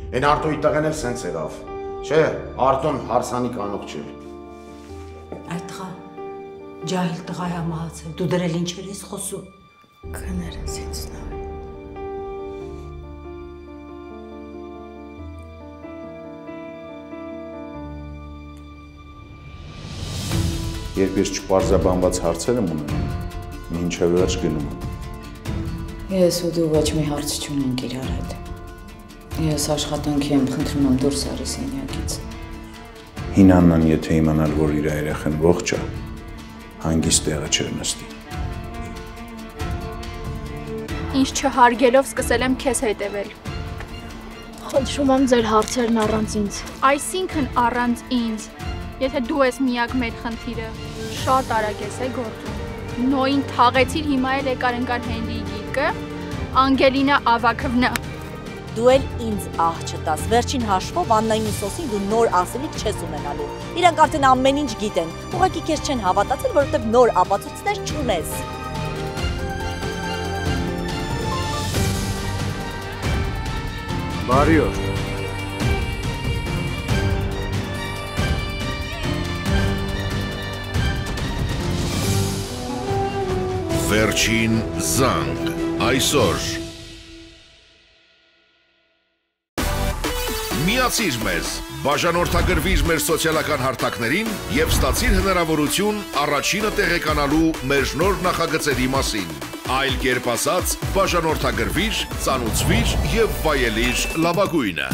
Են Արտոյի տղեն էլ սենց եղավ։ Չէ, Արտոն հարսանիք անող չէ։ Այդ տղա, ջահիլ տղա է մահացել, դու դրել ինչեր ես խոսում։ Քները սենց նավ։ Երբ ես չպարզաբանված հարցեր եմ ունենում, մինչև վերջ գնում եմ։ Ես ու դու ոչ մի հարց չունենք իրար հետ։ Ես աշխատանքի եմ խնդրում եմ դուրս արի սենյակից։ Հին Աննան եթե իմանար, որ իր երեխան ողջ է, հանգիստ տեղը չէր նստի։ Ինչ չհարգելով սկսել եմ քեզ հետևել։ Խնդրում եմ ձեր հարցերն առանց ինձ։ Այսինքն առանց ինձ։ Եթե դու ես միակ մեր խնդիրը, շատ արագ ես գործում։ Նոյին թաղեցիր, հիմա էլ եկար ընկար Հենրիի գիրկը, Անգելինա Ավակովնա։ Դու էլ ինձ ահ չտաս, վերջին հաշվով Աննայի սոսին դու նոր ասելիք չես ունենալու։ Իրանք արդեն ամեն ինչ գիտեն, ուղղակի քեզ չեն հավատացել, որովհետև նոր ապացույցներ չունես։ Բարի օր։ Վերջին զանգ, այսօր։ Միացիր մեզ, բաժանորդագրվիր մեր սոցիալական հարթակներին և ստացիր հնարավորություն առաջինը տեղեկանալու մեր նոր նախագծերի մասին։ Այլ կերպ ասած, բաժանորդագրվիր, ծանուցվիր և վայելիր լավագույնը։